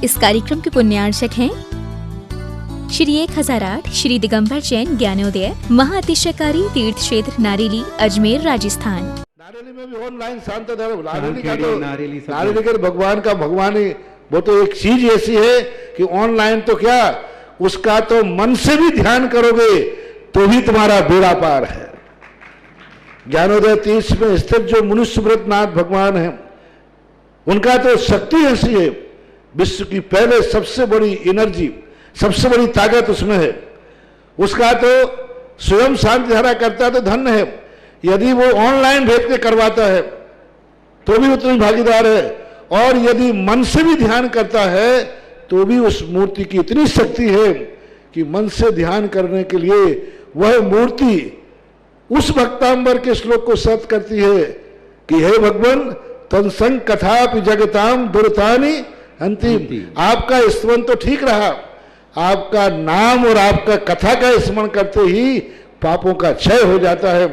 इस कार्यक्रम के पुण्यार्चक हैं श्री 1008 श्री दिगंबर जैन ज्ञानोदय महाअतिशयकारी तीर्थ क्षेत्र नारेली अजमेर राजस्थान। नारेली में भी ऑनलाइन शांत धर्म, नारेली का तो नारेली के भगवान का भगवान ही, वो तो एक चीज ऐसी है कि ऑनलाइन तो क्या, उसका तो मन से भी ध्यान करोगे तो भी तुम्हारा बेड़ा पार है। ज्ञानोदय तीर्थ में स्थित जो मुनिसुब्रतनाथ भगवान है, उनका तो शक्ति ऐसी है, विश्व की पहले सबसे बड़ी एनर्जी, सबसे बड़ी ताकत उसमें है। उसका तो स्वयं शांति धारा करता तो धन्य है, यदि वो ऑनलाइन भेज के करवाता है तो भी उतनी भागीदार है, और यदि मन से भी ध्यान करता है तो भी उस मूर्ति की इतनी शक्ति है कि मन से ध्यान करने के लिए वह मूर्ति उस भक्तांबर के श्लोक को सत करती है कि हे भगवान तत्संग कथापि जगताम दुर्तानि अंतिम। आपका स्मरण तो ठीक रहा, आपका नाम और आपका कथा का स्मरण करते ही पापों का क्षय हो जाता है।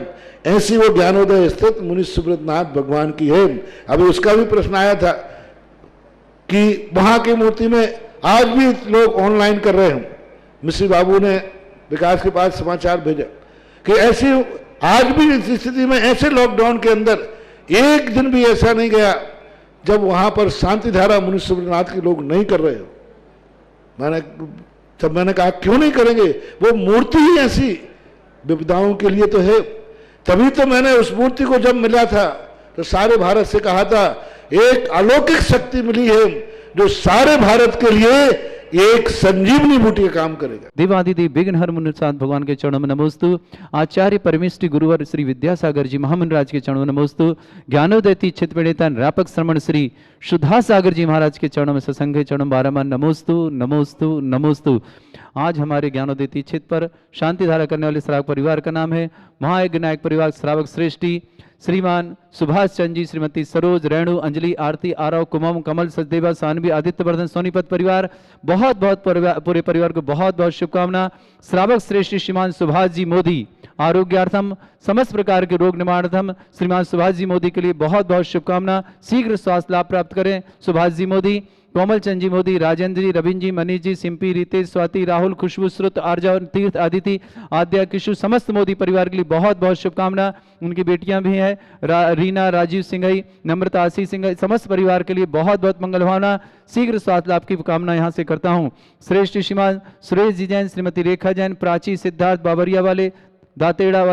ऐसी वो ज्ञानोदय स्थित मुनि सुब्रतनाथ भगवान की है। अभी उसका भी प्रश्न आया था कि वहां की मूर्ति में आज भी लोग ऑनलाइन कर रहे हैं। मिश्री बाबू ने विकास के पास समाचार भेजा कि ऐसी आज भी इस स्थिति में, ऐसे लॉकडाउन के अंदर एक दिन भी ऐसा नहीं गया जब वहां पर शांति धारा मुनि सुब्रतनाथ के लोग नहीं कर रहे हो। मैंने कहा क्यों नहीं करेंगे, वो मूर्ति ही ऐसी विपदाओं के लिए तो है। तभी तो मैंने उस मूर्ति को जब मिला था तो सारे भारत से कहा था एक अलौकिक शक्ति मिली है जो सारे भारत के लिए एक संजीवनी बूटी का काम करेगा। देवादिदेव विघ्नहर मुनिसाथ भगवान के चरणों में नमोस्तु। आचार्य परमेष्टि गुरुवर श्री विद्यासागर जी महामंडराज के चरणों में नमोस्तु। ज्ञानोदय क्षेत्र पंडिता व्यापक श्रमण श्री सुधा सागर जी महाराज के चरणों में सत्संग चरणों बारहमान नमोस्तु नमोस्तु नमोस्तु। आज हमारे ज्ञानोदय क्षेत्र पर शांति धारा करने वाले श्रावक परिवार का नाम है महायज्ञ नायक परिवार श्रावक श्रेष्ठी श्रीमान सुभाष चंद जी, श्रीमती सरोज, रेणु, अंजलि, आरती, आरव, कुमम, कमल, सचदेवा, सानवी, आदित्य वर्धन, सोनीपत परिवार, बहुत बहुत पूरे परिवार को बहुत बहुत शुभकामना। श्रावक श्रेष्ठ श्रीमान सुभाष जी मोदी आरोग्यार्थम समस्त प्रकार के रोग निवारणार्थम श्रीमान सुभाष जी मोदी के लिए बहुत बहुत शुभकामना। शीघ्र स्वास्थ्य लाभ प्राप्त करें सुभाष जी मोदी। कोमल चंद जी मोदी, राजेंद्र जी, रविंद्र जी, मनीष जी, सिंपी, रितेश, स्वाति, राहुल, खुशबू, श्रुत, आर्जा, तीर्थ, आदिति, आद्या, किशु, समस्त मोदी परिवार के लिए बहुत बहुत शुभकामना। उनकी बेटियां भी हैं रीना, राजीव सिंघई, नम्रता, आशीष सिंघई, समस्त परिवार के लिए बहुत बहुत मंगल भावना। शीघ्र स्वास्थ्य लाभ की कामना यहाँ से करता हूँ। श्रेष्ठ श्रीमान सुरेश जी जैन, श्रीमती रेखा जैन, प्राची, सिद्धार्थ, बाबरिया वाले, दातेड़ा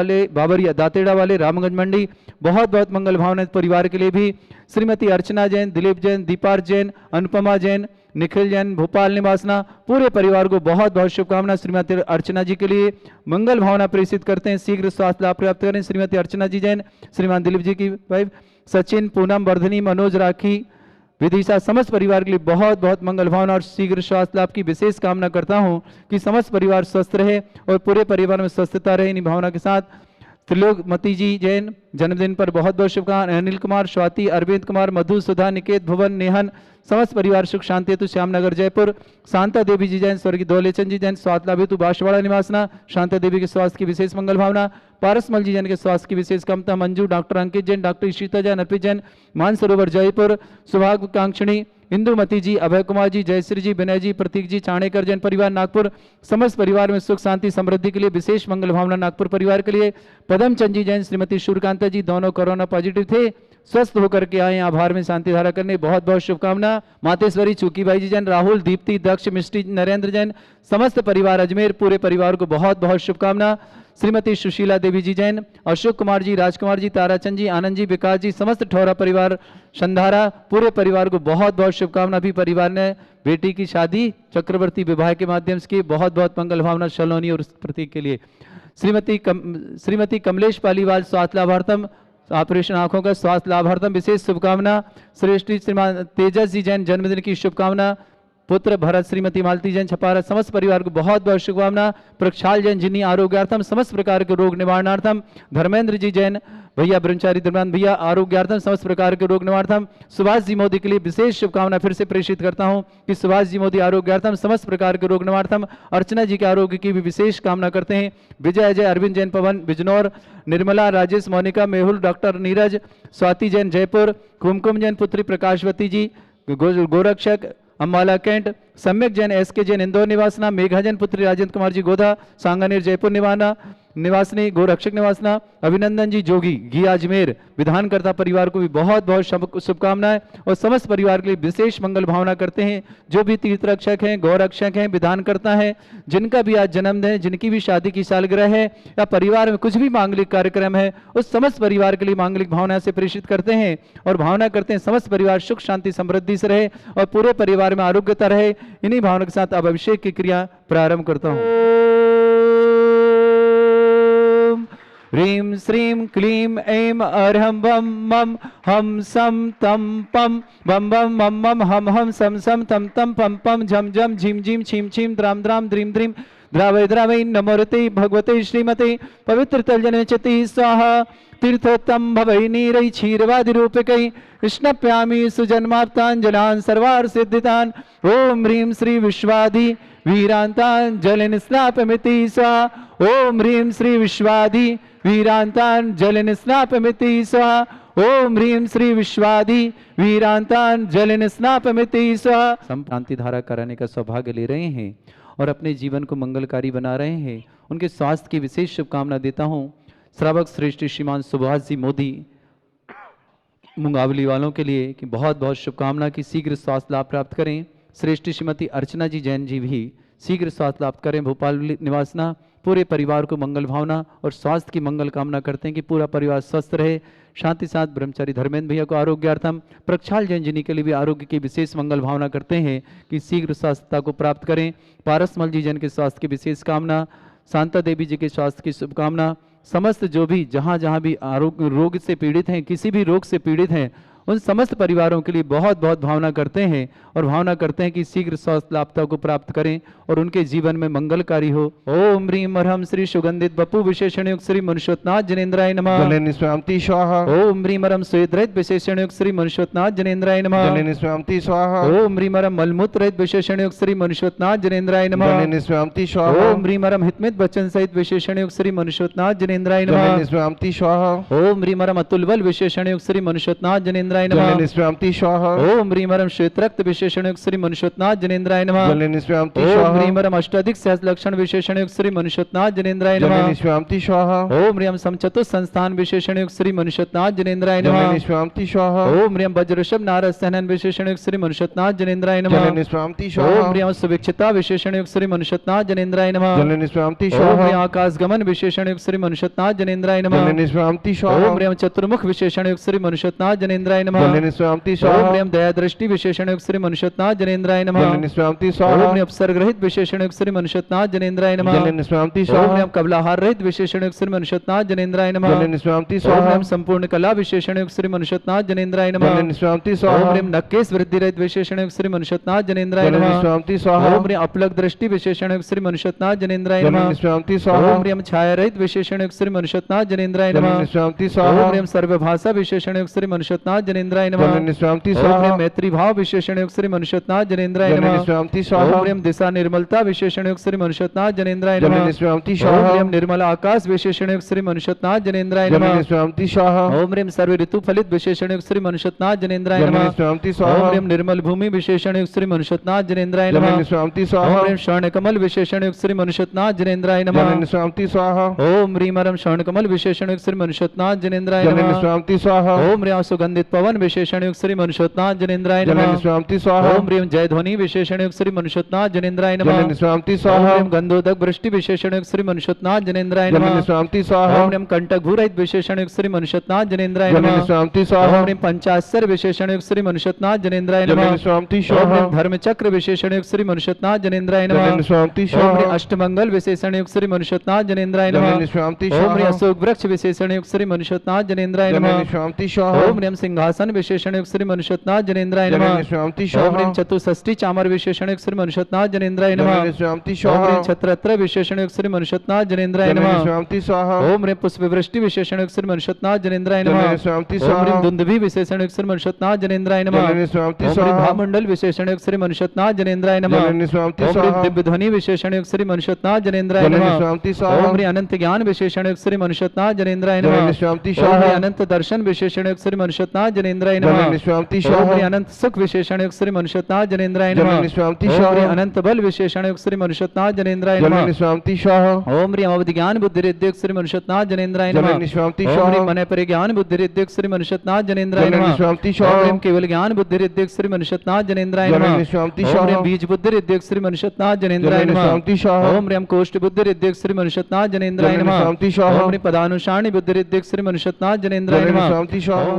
वाले रामगंज मंडी, बहुत बहुत मंगल भावना परिवार के लिए भी। श्रीमती अर्चना जैन, दिलीप जैन, दीपार्थ जैन, अनुपमा जैन, निखिल जैन, भोपाल निवासना, पूरे परिवार को बहुत बहुत शुभकामना। श्रीमती अर्चना जी के लिए मंगल भावना प्रेषित करते हैं, शीघ्र स्वास्थ्य लाभ प्राप्त करें। श्रीमती अर्चना जी जैन, श्रीमान दिलीप जी की वाइफ, सचिन, पूनम, वर्धनी, मनोज, राखी, विदिशा, समस्त परिवार के लिए बहुत बहुत मंगल भावना और शीघ्र स्वास्थ्य लाभ की विशेष कामना करता हूं कि समस्त परिवार स्वस्थ रहे और पूरे परिवार में स्वस्थता रहे। इन भावना के साथ त्रिलोकमती जी जैन जन्मदिन पर बहुत बहुत शुभकामनाएं। अनिल कुमार, स्वाति, अरविंद कुमार, मधु, सुधा, निकेत, भुवन, नेहन, समस्त परिवार सुख शांति हेतु श्यामनगर जयपुर। शांता देवी जी जैन, स्वर्गीय दौलेचंद जी जैन, स्वास्थ्य लाभ हेतु बांसवाड़ा निवासना, शांता देवी के स्वास्थ्य की विशेष मंगल भावना। पारसमल जी जैन के स्वास्थ्य की विशेष कामना। मंजू, डॉक्टर अंकित जैन, डॉक्टर ईशिता जैन, अर्पित जैन, मानसरोवर जयपुर। सौभाग्यकांक्षणी इंदुमती जी, अभय कुमार जी, जयश्री जी, विनय जी, प्रतीक जी, चाणेकर जैन परिवार नागपुर। समस्त परिवार में सुख शांति समृद्धि के लिए विशेष मंगल भावना नागपुर परिवार के लिए। पदम चंद जी जैन, श्रीमती सूर्यकांता जी, दोनों कोरोना पॉजिटिव थे, स्वस्थ होकर के आए, आभार में शांति धारा करने बहुत बहुत शुभकामना। मातेश्वरी, चूकीबाई जी जैन, राहुल, दीप्ति, दक्ष, मिष्टी, नरेंद्र जैन, समस्त परिवार अजमेर, पूरे परिवार को बहुत बहुत शुभकामना। श्रीमती सुशीला देवी जी जैन, अशोक कुमार जी, राजकुमार जी, ताराचंद जी, आनंद जी, विकास जी, समस्त ठौरा परिवार संधारा, पूरे परिवार को बहुत बहुत शुभकामना। भी परिवार ने बेटी की शादी चक्रवर्ती विवाह के माध्यम से बहुत बहुत मंगल भावना सलोनी और प्रतीक के लिए। श्रीमती कमलेश पालीवाल, स्वास्थ्य लाभार्थम, ऑपरेशन आंखों का स्वास्थ्य लाभार्थम विशेष शुभकामना। श्रेष्ठी श्रीमान तेजस जी जैन, जन्मदिन की शुभकामना। पुत्र भरत, श्रीमती मालती जैन, छपारा, समस्त परिवार को बहुत बहुत शुभकामना। प्रक्षाल जैन, जिन्नी आरोग्यार्थम, समस्त प्रकार के रोग निवारणार्थम। धर्मेंद्र जी जैन, भैया ब्रह्मचारी धर्मेंद्र भैया आरोग्यार्थम, समस्त प्रकार के रोग निवारणार्थम। सुभाष जी मोदी के लिए विशेष शुभकामना फिर से प्रेषित करता हूं कि सुभाष जी मोदी आरोग्यार्थम, समस्त प्रकार के रोग निवारणार्थम। अर्चना जी के आरोग्य की भी विशेष कामना करते हैं। विजय अजय, अरविंद जैन, पवन बिजनौर, निर्मला, राजेश, मोनिका, मेहुल, डॉक्टर नीरज, स्वाति जैन जयपुर, कुमकुम जैन, पुत्री प्रकाशवती जी, गोरक्षक, अम्बाला कैंट, सम्यक जैन एस के जैन इंदौर निवासना, मेघा जैन पुत्री राजेंद्र कुमार जी गोधा सांगानेर जयपुर निवासनी, गोरक्षक निवासना, अभिनंदन जी जोगी घिया अजमेर विधानकर्ता परिवार को भी बहुत बहुत शुभकामनाएं और समस्त परिवार के लिए विशेष मंगल भावना करते हैं। जो भी तीर्थ रक्षक हैं, गौरक्षक हैं, विधानकर्ता हैं, जिनका भी आज जन्मदिन है, जिनकी भी शादी की सालगिरह है या परिवार में कुछ भी मांगलिक कार्यक्रम है, उस समस्त परिवार के लिए मांगलिक भावना से प्रेषित करते हैं और भावना करते हैं समस्त परिवार सुख शांति समृद्धि से रहे और पूरे परिवार में आरोग्यता रहे। इन्हीं भावना के साथ अब अभिषेक की क्रिया प्रारंभ करता हूँ। ह्रीं श्रीं क्लीं ऐं अर्हं बम मम हम सम तम पम बम बम मम मम हम हम सम सम तम तम पम पम झम झम झिम झिम छिम छिम द्राम द्राम द्रीम द्रीम द्रावय द्रावय नमोरते भगवते श्रीमते पवित्र तलजनचति स्वाहा तीर्थोत्तम भवै नीरै क्षीरवादि रूपकै स्नप्यामि सुजन्माप्ताञ्जलान् सर्वार्थ सिद्धितान्। ओम ह्रीं श्री विश्वादि वीरांतान् जलन स्नापमिति स्वाहा। ओम ह्रीं श्री विश्वादि वीरांतान् जलन स्नापमिति स्वाहा। ओम ह्रीं श्री विश्वादि वीरांतान् जलन स्नापमिति स्वाहा। संप्रांति धारा कराने का सौभाग्य ले रहे हैं और अपने जीवन को मंगलकारी बना रहे हैं, उनके स्वास्थ्य की विशेष शुभकामना देता हूं। श्रावक श्रेष्ठ श्रीमान सुभाष जी मोदी मुंगावली वालों के लिए कि बहुत बहुत शुभकामना की शीघ्र स्वास्थ्य लाभ प्राप्त करें। श्रेष्ठ श्रीमती अर्चना जी जैन जी भी शीघ्र स्वास्थ्य लाभ करें। भोपाल निवासना पूरे परिवार को मंगल भावना और स्वास्थ्य की मंगल कामना करते हैं कि पूरा परिवार स्वस्थ रहे। शांति साथ ब्रह्मचारी धर्मेंद्र भैया को आरोग्यार्थम, प्रक्षाल जैन जिनी के लिए भी आरोग्य की विशेष मंगल भावना करते हैं कि शीघ्र स्वास्थ्यता को प्राप्त करें। पारसमल जी जैन के स्वास्थ्य की विशेष कामना, शांता देवी जी के स्वास्थ्य की शुभकामना। समस्त जो भी जहाँ जहाँ भी आरोग्य रोग से पीड़ित हैं, किसी भी रोग से पीड़ित हैं, उन समस्त परिवारों के लिए बहुत बहुत भावना करते हैं और भावना करते हैं कि शीघ्र स्वास्थ्य लाभता को प्राप्त करें और उनके जीवन में मंगलकारी हो। ओम ह्रीं अर्हं श्री सुगंधित बपु विशेषण युक्त श्री मनुष्योत्नाथ जनेन्द्राय नमः। जलेन स्वामी स्वाहा। ओम ह्रीं अर्हं स्वेदरहित विशेषण युक्त श्री मनुष्योत्नाथ जनेन्द्राय नमः। जलेन स्वामी स्वाहा। ओम ह्रीं अर्हं मलमूत्र रहित विशेषण युक्त श्री मनुष्योत्नाथ जनेन्द्राय नमः। जलेन स्वामी स्वाहा। ओम ह्रीं अर्हं हितमित वचन सहित विशेषण युक्त श्री मनुष्योत्नाथ जनेन्द्राय नमः। जलेन स्वामी स्वाहा। ओम ह्रीं अर्हं अतुल बल विशेषण युक्त श्री मनुष्योत्नाथ जनेन्द्राय नमः। जलेन स्वामी स्वाहा। ओम ह्रीं अर्हं श्वेत रक्त विशेषण युक्त श्री मनुष्योत्नाथ जनेन्द्राय नमः। जलेन स्वामी ओम स्वाहा। ह्रीं अर्हं अष्टाधिक सहस्र लक्षण विशेषण युक्त श्री मनुष्योत्नाथ जनेन्द्राय नमः। जलेन स्वामी स्वाहा। ओम ह्रीं समचतुर संस्थान विशेषण युक्त श्री मनुष्योत्नाथ जनेन्द्राय जलेन नमः। स्वामी स्वाहा। ओम ह्रीं वज्रषभ नारद सहनन विशेषण युक्त श्री मनुष्योत्नाथ जनेन्द्राय नमः। जलेन स्वामी स्वाहा। ओम ह्रीं सुविक्षिता विशेषण युक्त श्री मनुष्योत्नाथ जनेन्द्राय नमः। जलेन स्वामी ओम स्वाहा। ह्रीं आकाश गमन विशेषण युक्त श्री मनुष्योत्नाथ जनेन्द्राय नमः। जलेन स्वामी स्वाहा। ओम ह्रीं चतुर्मुख विशेषण युक्त श्री मनुष्योत्नाथ जनेन्द्राय नमः। जलेन स्वामी ओम स्वाहा। ह्रीं दया दृष्टि विशेषण युक्त श्री मनुष्योत्नाथ जनेन्द्राय नमः। जलेन स्वामी ओम स्वाहा। ह्रीं अपसर्ग रहित विशेषण युक्त श्री मनुष्योत्नाथ जनेन्द्राय नमः। जलेन स्वामी ओम स्वाहा। ह्रीं कबलाहार रहित विशेषण युक्त श्री मनुष्योत्नाथ जनेन्द्राय नमः। जलेन स्वामी ओम स्वाहा। ह्रीं संपूर्ण कला विशेषण युक्त श्री मनुष्योत्नाथ जनेन्द्राय नमः। जलेन स्वामी ओम स्वाहा। ह्रीं नक्केश वृद्धि रहित विशेषण युक्त श्री मनुष्योत्नाथ जनेन्द्राय जलेन नमः। स्वामी स्वाहा। ओम ह्रीं अपलक दृष्टि विशेषण युक्त श्री मनुष्योत्नाथ जनेन्द्राय नमः। जलेन स्वामी स्वाहा। ओम ह्रीं छाया रहित विशेषण युक्त श्री मनुष्योत्नाथ जनेन्द्राय नमः। जलेन स्वामी ओम स्वाहा। ह्रीं सर्वभाषा विशेषण युक्त श्री मनुष्योत्नाथ जनेन्द्राय नमः। जलेन स्वामी ओम स्वाहा। ह्रीं मैत्री भाव विशेषण युक्त श्री मनुष्योत्नाथ जनेन्द्राय जलेन नमः। स्वामी स्वाहा। ओम ह्रीं दिशा निर्मलता विशेषण युक्त श्री मनुष्योत्नाथ जनेन्द्राय जलेन नमः। स्वामी ओम स्वाहा। ह्रीं निर्मल आकाश विशेषण युक्त श्री मनुष्योत्नाथ जनेन्द्राय जलेन नमः। स्वामी स्वाहा। ओम ह्रीं सर्व ऋतु फलित विशेषण युक्त श्री मनुष्योत्नाथ जनेन्द्राय जलेन नमः। स्वामी ओम स्वाहा। ह्रीं निर्मल भूमि विशेषण युक्त श्री मनुष्योत्नाथ जनेन्द्राय नमः। जलेन स्वामी ओम स्वाहा। ह्रीं स्वर्ण कमल विशेषण युक्त श्री मनुष्योत्नाथ जनेन्द्राय नमः। जलेन स्वामी स्वाहा। ओम ह्रीं अर्हं स्वर्ण कमल विशेषण युक्त श्री मनुष्योत्नाथ जनेन्द्राय जलेन नमः। स्वामी स्वाहा। ओम ह्रीं सुगंधित पवन विशेषण युक्त श्री मनुष्योत्नाथ जनेन्द्राय जलेन नमः। स्वामी स्वाहा। ओम ह्रीं जय ध्वनि विशेषण युक्त श्री मनुष्योत्नाथ जनेन्द्राय नमः। जलेन स्वामी ओम स्वाहा। ह्रीं गंधोदक वृष्टि विशेषण युक्त श्री मनुष्योत्नाथ जनेन्द्राय जलेन नमः। स्वामी स्वाहा। ओम ह्रीं कंटक भूरहित विशेषण युक्त श्री मनुष्योत्नाथ जनेन्द्राय जलेन नमः। स्वामी स्वाहा। ओम ह्रीं पंचाशर विशेषण युक्त श्री मनुष्योत्नाथ जनेन्द्राय जलेन नमः। स्वामी ओम स्वाहा। ह्रीं धर्मचक्र विशेषण युक्त श्री मनुष्योत्नाथ जनेन्द्राय नमः। जलेन स्वामी ओम स्वाहा। ह्रीं अष्टमंगल विशेषण युक्त श्री मनुष्योत्नाथ जनेन्द्राय नमः। जलेन स्वामी ओम ह्रीं स्वाहा। अशोक वृक्ष विशेषण युक्त श्री मनुष्योत्नाथ जनेन्द्राय नमः। जलेन स्वामी स्वाहा। ओम ह्रीं सिंहासन विशेषण युक्त श्री मनुष्योत्नाथ जनेन्द्राय नमः। जलेन स्वामी ओम स्वाहा। ह्रीं चतुष्षष्टि चामर विशेषण युक्त श्री मनुष्योत्नाथ जनेन्द्राय नमः। जलेन स्वामी ओम स्वाहा। ह्रीं छत्रत्र विशेषण युक्त श्री मनुष्योत्नाथ जनेन्द्राय जलेन नमः। स्वामी स्वाहा। ओम ह्रीं पुष्पवृष्टि विशेषण युक्त श्री मनुष्योत्नाथ जनेन्द्राय नमः। जलेन स्वामी ओम ह्रीं स्वाहा। दुंदुभि विशेषण युक्त श्री मनुष्योत्नाथ जनेन्द्राय नमः। जलेन स्वामी ओम ह्रीं स्वाहा। भामंडल विशेषण युक्त श्री मनुष्योत्नाथ जनेन्द्राय नमः। जलेन स्वामी ओम ह्रीं स्वाहा। दिव्य ध्वनि विशेषण युक्त श्री मनुष्योत्नाथ जनेन्द्राय जलेन नमः। स्वामी स्वाहा। ओम ह्रीं अनंत ज्ञान विशेषण युक्त श्री मनुष्योत्नाथ जनेन्द्राय नमः। जलेन स्वामी ओम स्वाहा। ह्रीं अनंत दर्शन विशेषण युक्त श्री मनुष्योत्नाथ जनेन्द्राय जलन नमः। निष्पामति ओम स्वाहा ह्रीं अनंत सुख विशेषण युक्त श्री मनुष्यता जनेन्द्राय जलन नमः। निष्पामति ओम स्वाहा ह्रीं अनंत बल विशेषण युक्त श्री मनुष्यता जनेन्द्राय जलन नमः। निष्पामति स्वाहा ओम ह्रीं अवधि ज्ञान बुद्धि रिद्युक्त श्री मनुष्यता जनेन्द्राय जलन नमः। निष्पामति ओम स्वाहा ह्रीं मन परिज्ञान बुद्धि रिद्युक्त श्री मनुष्यता जनेन्द्राय जलन नमः। निष्पामति ओम स्वाहा ह्रीं केवल ज्ञान बुद्धि रिद्युक्त श्री मनुष्यता जनेन्द्राय जलन नमः। निष्पामति ओम स्वाहा ह्रीं बीज बुद्धि रिद्युक्त श्री मनुष्यता जनेन्द्राय जलन नमः। निष्पामति स्वाहा ओम ह्रीं कोष्ठ बुद्धि रिद्युक्त श्री मनुष्यता जनेन्द्राय जलन नमः। निष्पामति स्वाहा ओम ह्रीं पदानुसारणी बुद्धि रिद्युक्त श्री मनुष्यता जनेन्द्राय जलन नमः। निष्पामति स्वाहा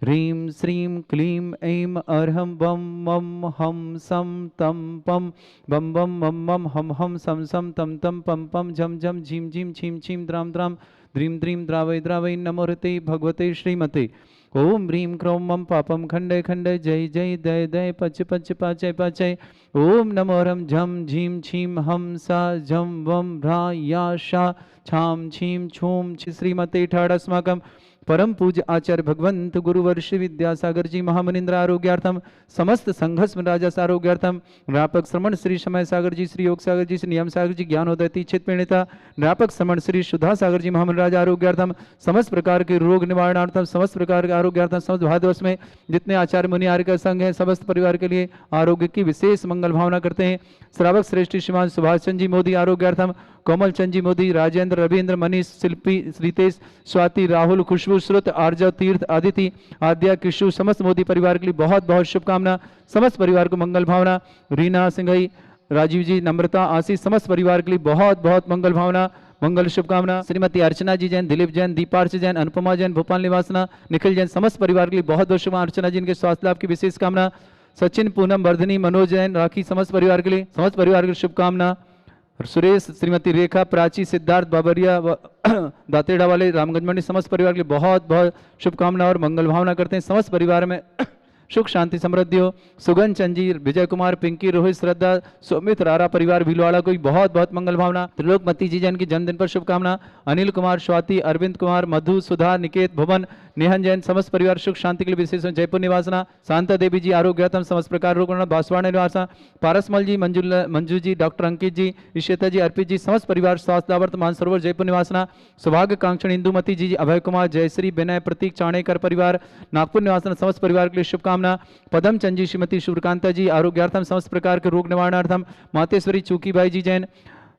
ह्रीं श्रीं क्लीं ऐं अर्हं वं मं हं सं तं पं बं बं मं मं हं हं सं सं तं तं पं पं झं झं झीं झीं छीं छीं द्रां द्रां द्रीं द्रीं द्रावै द्रावै नमोरते भगवते श्रीमते। ओम ह्रीं क्रों मं पापं खण्डय खण्डय जय जय दय दय पच पच पाचय पाचय। ओम नमो रं झं झीं छीं हं सा झं वं भ्रा या शा छां छीं छूं छि श्रीमते ठाड़ अस्माकं परम पूज्य आचार्य भगवंत गुरुवर श्री विद्यासागर जी महामनिंद्र आरोग्यार्थम समस्त संघस्म राजस आरोग्यार्थम व्यापक श्रमण श्री समय सागर जी श्री योग सागर जी श्री नियम सागर जी ज्ञानोदय चित प्रणेता व्यापक श्रमण श्री सुधा सागर जी महामन राजा आरोग्यार्थम समस्त प्रकार के रोग निवारणार्थम समस्त प्रकार के आरोग्यार्थम समस्त भारतवर्ष में जितने आचार्य मुनि आर्य का संघ है समस्त परिवार के लिए आरोग्य की विशेष मंगल भावना करते हैं। श्रावक श्रेष्ठी श्रीमान सुभाष चंद्र जी मोदी आरोग्यार्थम कोमल चंद जी मोदी राजेंद्र रविंद्र मनीष शिल्पी श्रीतेश स्वाति राहुल खुशबू श्रुत आर्जव तीर्थ आदिति आद्या किशु समस्त मोदी परिवार के लिए बहुत बहुत शुभकामना। समस्त परिवार को मंगल भावना। रीना सिंघई राजीव जी नम्रता आशीष समस्त परिवार के लिए बहुत बहुत मंगल भावना मंगल शुभकामना। श्रीमती अर्चना जी जैन दिलीप जैन दीपार्च जैन अनुपमा जैन भोपाल निवासना निखिल जैन समस्त परिवार के लिए बहुत बहुत शुभकामना। अर्चना जी इनके स्वास्थ्य लाभ की विशेष कामना। सचिन पूनम वर्धनी मनोज जैन राखी समस्त परिवार के लिए समस्त परिवार के लिए शुभकामना। सुरेश श्रीमती रेखा प्राची सिद्धार्थ बाबरिया दातेड़ा वाले रामगंज मंडी समस्त परिवार के लिए बहुत बहुत शुभकामना और मंगल भावना करते हैं। समस्त परिवार में सुख शांति समृद्धि हो। सुगन चंजी विजय कुमार पिंकी रोहित श्रद्धा सुमित रारा परिवार भीलवाड़ा को बहुत बहुत मंगल भावना। त्रिलोकमती जी जैन की जन्मदिन पर शुभकामना। अनिल कुमार स्वाति अरविंद कुमार मधु सुधा निकेत भुवन नेहन जैन समस्त परिवार सुख शांति के लिए विशेष जयपुर निवासना। शांता देवी जी आरोग्यतम समस्त प्रकार रोग बांसवाड़ा निवासा। पारसमल जी मंजू जी डॉक्टर अंकित जी इशिता जी अर्पित जी समस्त परिवार स्वास्थ्य दावर्त मानसरोवर जयपुर निवासना। सौभाग्य कांक्षण इंदुमती जी अभय कुमार जयश्री विनय प्रतीक चाणेकर परिवार नागपुर निवासना समस्त परिवार के लिए शुभकामना। पदम चंद जी श्रीमती सूर्यकांता जी आरोग्यार्थम समस्त प्रकार के रोग निवारणार्थम। मातेश्वरी चूकीबाई जी जैन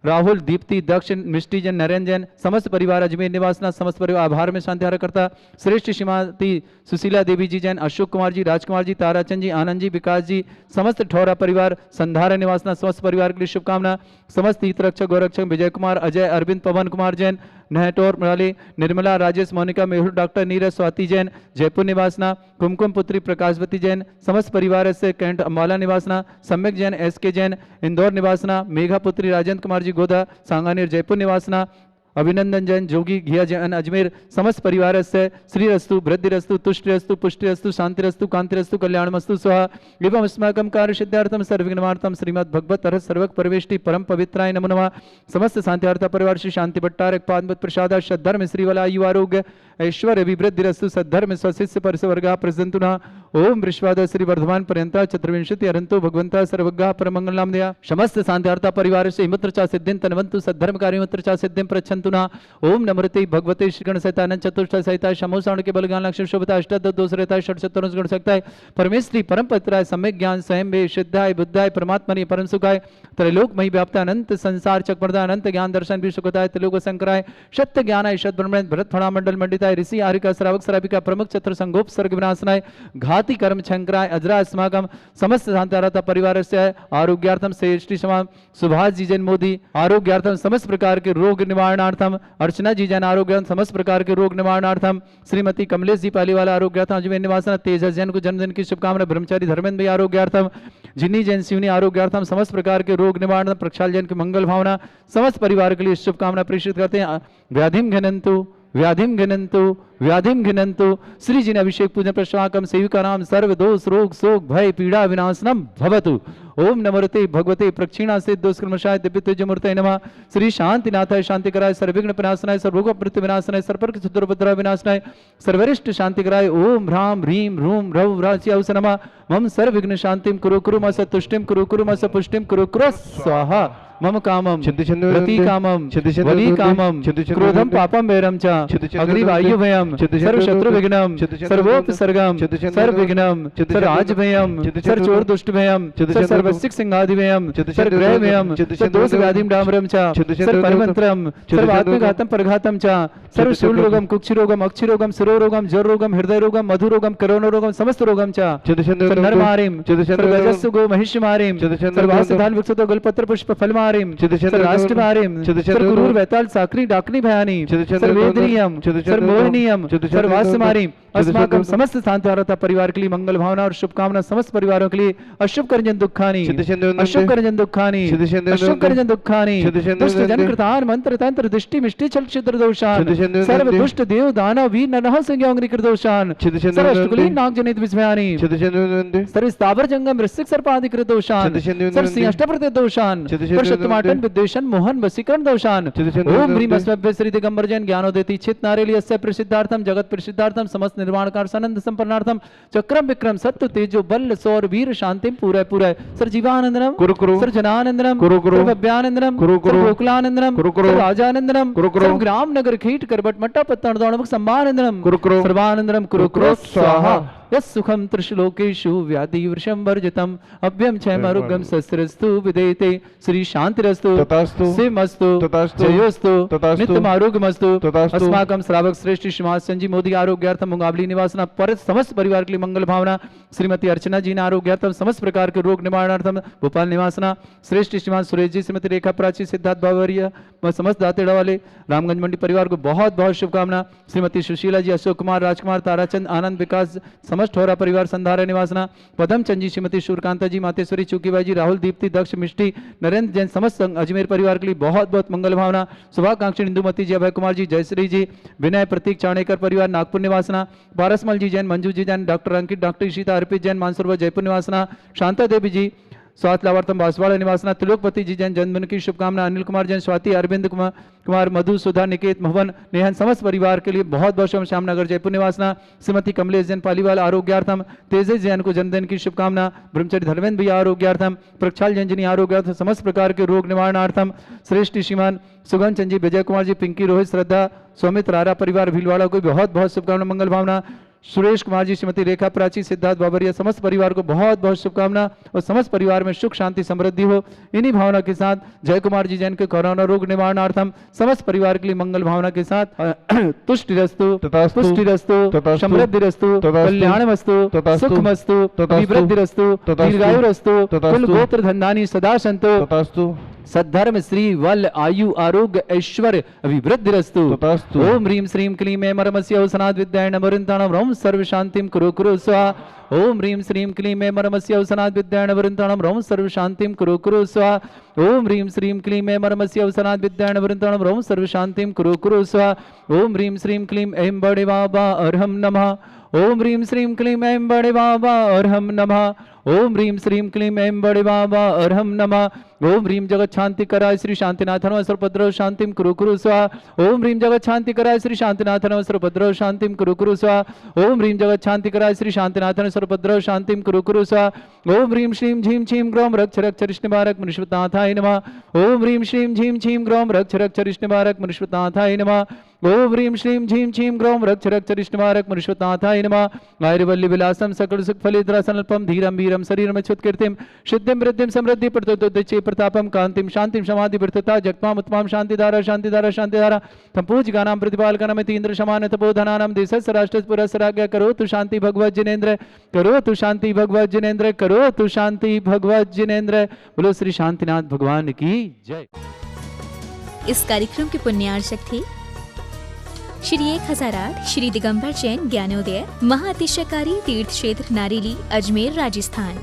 राहुल दीप्ति दक्ष मिष्टी जैन नरेंद्र जैन समस्त परिवार अजमेर निवासना समस्त परिवार आभार में शांति हारा करता। श्रेष्ठ श्रीमती सुशीला देवी जी जैन अशोक कुमार जी राजकुमार जी ताराचंद जी आनंद जी विकास जी समस्त ठौरा परिवार संधारा निवासना समस्त परिवार के लिए शुभकामना। समस्त हितरक्षक गौरक्षक विजय कुमार अजय अरविंद पवन कुमार जैन नहटोर मराली निर्मला राजेश मोनिका मेहुल डॉक्टर नीरज स्वाति जैन जयपुर निवासना। कुमकुम पुत्री प्रकाशवती जैन समस्त परिवार से कैंट अम्बाला निवासना। सम्यक जैन एस के जैन इंदौर निवासना। मेघा पुत्री राजेंद्र कुमार जी गोदा सांगानेर जयपुर निवासना। अभिनंदन जैन जोगी घिया जैन अजमेर समस्त परिवार से श्रीरस्तु वृद्धिरस्तु तुष्टिरस्तु पुष्टिरस्तु शांतिरस्तु कांतिरस्तु कल्याणमस्तु स्वाहा। एवं अस्माकं कार्य सिद्धार्थम सर्वविघ्नार्थम श्रीमद् भगवत हर सर्वक परवेष्टि परम पवित्राय नमो नमः। समस्त शांतिर्थ परिवार श्री शांति भट्टारक पादमत प्रसाद सद्धर्म श्रीवलायु आरोग्य ऐश्वर्य अभिवृद्धिरस्तु सद्धर्म स्वशिष्य परिसवर्गा प्रसन्तुना। ओम विश्वाद श्री वर्धमान पर्यंता चतुर्विंशति अरंतो भगवंता सर्वज्ञा परमंगलम दया। समस्त शांतिर्थ परिवार से हिमत्र चा सिद्धिं तनवंतु सद्धर्म कार्य चा सिद्धिं प्रच्छन्तुना। ओम नमृते भगवते श्रीगण सहितानंद चतुष्ट सहिता शमोसाण के बलगान लक्ष्मी शोभता अष्टाद दोषरता षट गण सकता है परमेश्वरी परम पत्राय सम्यक ज्ञान स्वयं वे सिद्धाय बुद्धाय परमात्मनि परम सुखाय त्रैलोक मही व्याप्त अनंत संसार चक्रमर्दा अनंत ज्ञान दर्शन भी सुखताय त्रिलोक संकराय सत्य ज्ञानाय शत ब्रह्म भरत फणा मंडल मंडिताय ऋषि आर्यका श्रावक श्राविका प्रमुख चतुर संगोप सर्ग विनाशनाय घाति कर्म शंकराय अजरा अस्माकम समस्त शांतारता परिवार से आरोग्यार्थम श्रेष्ठी समान सुभाष जी जैन मोदी आरोग्यार्थम समस्त प्रकार के रोग निवारणार्थम। अर्चना जी जैन आरोग्यार्थम समस्त प्रकार के रोग निवारणार्थम। श्रीमती कमलेश जी पालीवाला आरोग्यार्थम अजमेर निवासना। तेजस जैन को जन्मदिन की शुभकामना। ब्रह्मचारी धर्मेंद्र भाई आरोग्यार्थम। जिन्नी जैन शिवनी आरोग्यार्थम समस्त प्रकार के रोग निवारण। प्रक्षाल जैन की मंगल भावना समस्त परिवार के लिए शुभकामना प्रेषित करते हैं। व्याधिम घनंतु व्याधिम घिनंतु श्री जी ने अभिषेक पूजन प्रश्वाकम सेविका नाम सर्व दोष रोग शोक भय पीड़ा विनाशनम भवतु। ओम नमोते भगवते प्रक्षिणा से दोषक्रमशाय दिव्यतेजमूर्तये नमः। श्री शांतिनाथाय शांतिकराय सर्वविघ्न विनाशनाय सर्वरोग मृत्यु विनाशनाय सर्वपर्क चतुर्भद्राय विनाशनाय सर्वरिष्ट शांतिकराय ओम ह्राम ह्रीम ह्रूम ह्रौ ह्रास्याउस नमः। मम सर्वविघ्न शांतिम कुरु कुरु मस तुष्टिम कुरु कुरु मस पुष्टिम कुरु कुरु स्वाहा। मम कामम रति कामम वली कामम क्रोधम पापम वैरम च अग्निवायु भयम सर्व शत्रु विघ्नम सर्वोपसर्गम सर्व विघ्नम सर्व आज भयम सर्व चोर दुष्ट भयम सर्व सर्वसिक सिंहादि भयम सर्व ग्रह भयम सर्व दोष व्याधिम डामरम च सर्व परमंत्रम सर्व आत्मघातम परघातम च सर्व शूल रोगम कुक्षि रोगम अक्षि रोगम शिरो रोगम जर रोगम हृदय रोगम मधु रोगम करोना रोगम समस्त रोगम च सर्व नर मारिम सर्व गजस्सु गो महिष मारिम सर्व आसिधान वृक्षतो गलपत्र पुष्प फल मारिम सर्वाष्ट मारिम सर्व गुरूर वैताल साकरी डाकनी भयानी सर्वेंद्रियम सर्व मोहनीयम सर्वास मारिम अस्माकं समस्त शांतिहारता परिवार के लिए मंगल भावना और शुभकामना समस्त परिवारों के लिए अशुभ करजन दुखानी अशुभ करजन दुखानी अशुभ करजन दुखानी दुष्ट जन कृतान मंत्र तंत्र दृष्टि मिष्टि छल छिद्र दोषान सर्व दुष्ट देव दानव वीर नरह संज्ञांग्री कृत दोषान सर्व अष्टकुलीन नाग जनित विस्मयानी सर्व स्थावर जंगम ऋषिक सर्पादि कृत दोषान सर्व सिंह अष्टप्रत्यय दोषान परशुत्तमाटन विद्वेषण मोहन वशीकरण दोषान ओम ह्रीम अस्मभ्य श्री दिगंबर जैन ज्ञानोदयति चित नारेली अस्य प्रसिद्धार्थम जगत प्रसिद्धार्थम समस्त निर्वाणकार सनंद संपन्नार्थम चक्रम विक्रम सत्य तेजो बल सौर वीर शांतिम पूरे पूरे सर जीवानंदनम सर जनानंदनम सर भव्यानंदनम सर गोकुलानंदनम सर राजानंदनम सर ग्राम नगर खीट करबट मट्टा पत्तन दौड़मुख सम्मानंदनम सर्वानंदनम कुरु कुरु स्वाहा। यस्सुखम त्रिशलोकेषु व्याधि वृषम वर्जितम अभ्यम क्षयम आरोग्यम शस्त्रस्तु विदेते श्री शांतिरस्तु शिवमस्तु जयोस्तु नित्यम आरोग्यमस्तु अस्माकं श्रावक श्रेष्ठ श्रीमान संजीव मोदी आरोग्यार्थम मुंगावली निवासना पर समस्त परिवार के लिए मंगल भावना श्रीमती अर्चना जी ने आरोग्यार्थम समस्त प्रकार के रोग निवारणार्थम भोपाल निवासना श्रेष्ठ श्रीमान सुरेश जी श्रीमती रेखा प्राची सिद्धार्थ बावरिया समस्त दातेड़ा वाले रामगंज मंडी परिवार को बहुत बहुत शुभकामना। श्रीमती सुशीला जी अशोक कुमार राजकुमार ताराचंद आनंद विकास समस्त होरा परिवार संधारा निवासना पदम चंद जी श्रीमती सूर्यकांता जी मातेश्वरी चुकीबाई जी राहुल दीप्ति दक्ष मिष्टी नरेंद्र जैन समस्त अजमेर परिवार के लिए बहुत बहुत मंगल भावना। शुभाकांक्षी इंदुमती जी अभय कुमार जी जयश्री जी विनय प्रतीक चाणेकर परिवार नागपुर निवासना पारसमल जी जैन मंजू जी जैन डॉक्टर अंकित डॉक्टर ईशिता अर्पित जैन मानसरोवर जयपुर निवासना शांता देवी जी स्वास्थ्य लाभार्थम बांसवाड़ा निवासना त्रिलोकपति जी जैन जन्मदिन की शुभकामना अनिल कुमार जैन स्वाति अरविंद कुमार मधु सुधा निकेत भवन नेहन समस्त परिवार के लिए बहुत बहुत शुभ। श्यामनगर जयपुर निवासना श्रीमती कमलेश जैन पालीवाल आरोग्यार्थम तेजस जैन को जन्मदिन की शुभकामना ब्रह्मचारी धर्मेंद्र भैया आरोग्यार्थम प्रक्षाल जैन जी आरोग्यार्थम समस्त प्रकार के रोग निवारणार्थम श्रेष्ठ श्रीमान सुगन चंद जी विजय कुमार जी पिंकी रोहित श्रद्धा सौमित रारा परिवार भीलवाड़ा को बहुत बहुत शुभकामना मंगल भावना। सुरेश कुमार जी श्रीमती रेखा प्राची सिद्धार्थ बाबरिया समस्त परिवार को बहुत बहुत शुभकामना और समस्त परिवार में सुख शांति समृद्धि हो। इन्हीं भावना के साथ जय कुमार जी जैन के कोरोना रोग निवारणार्थम समस्त परिवार के लिए मंगल भावना के साथ तुष्टिरस्तु पुष्टिरस्तु समृद्धिरस्तु कल्याणमस्तु सुखमस्तु विवृद्धिरस्तु दीर्घायुरस्तु कुल गोत्र धन्धानी सदा संतो सद्धर्म श्री वल आयु आरोग्य ऐश्वर्य अभिवृद्धिरस्तु। ओम ह्रीम श्रीम क्लीम मरमस्य औसनाद विद्याय नमोरिंताणम रोम सर्व शांतिम कुरु कुरु स्वाहा। ओम ह्रीम श्रीम क्लीम मरमस्य औसनाद विद्याय नमोरिंताणम रोम सर्व शांतिम कुरु कुरु स्वाहा। ओम ह्रीम श्रीम क्लीम मरमस्य औसनाद विद्याय नमोरिंताणम रोम सर्व शांतिम कुरु कुरु स्वाहा। ओम ह्रीम श्रीम क्लीम ऐं बड़े बाबा अर्हम नमः। ओम ह्रीम श्रीम क्लीम ऐं बड़े बाबा अर्हम नमः। ओम ह्रीम श्रीम क्लीम ऐं बड़े बाबा अर्हम नमः। ओम ह्रीम जगत शांति कराय श्री शांतिनाथन सर्वभद्र शांतिम कुरु कुरु स्वाहा। ओम ह्रीम जगत शांति कराय श्री शांतिनाथन सर्वभद्र शांतिम कुरु कुरु स्वाहा। ओम ह्रीम जगत शांति कराय श्री शांतिनाथन सर्वभद्र शांतिम कुरु कुरु स्वाहा। ओम ह्रीम श्रीम झीम छीम ग्रोम रक्ष रक्ष रिष्णिबारक मनुष्यनाथाय नमः। ओम ह्रीम श्रीम झीम छीम ग्रोम रक्ष रक्ष रिष्णिबारक मनुष्यनाथाय नमः। ओम ह्रीम श्रीम झीम छीम ग्रोम रक्ष रक्ष रिष्णिबारक मनुष्यनाथाय नमः। आयुर्वल्ली विलासम सकल सुख फलिद्रासनल्पम धीरम वीरम शरीरम कीर्तिम सिद्धिम वृद्धिम समृद्धि प्रतोदय प्रतापम कांतिम शांतिम समाधि वृद्धता जगत्माम उत्तमाम शांतिधारा शांतिधारा शांतिधारा तंपूज गानाम प्रतिपालकनम तीन्द्र समान तपोधनानाम देशस्य राष्ट्रस्य पुरस्य राज्ञा करो तु शांति भगवत जिनेन्द्र करो तु शांति भगवत जिनेन्द्र करो तु शांति भगवत जिनेन्द्र। बोलो श्री शांतिनाथ भगवान की जय। इस कार्यक्रम के पुण्यार्चक थे श्री 1008 श्री दिगंबर जैन ज्ञानोदय महाअतिशयकारी तीर्थ क्षेत्र नारेली अजमेर राजस्थान।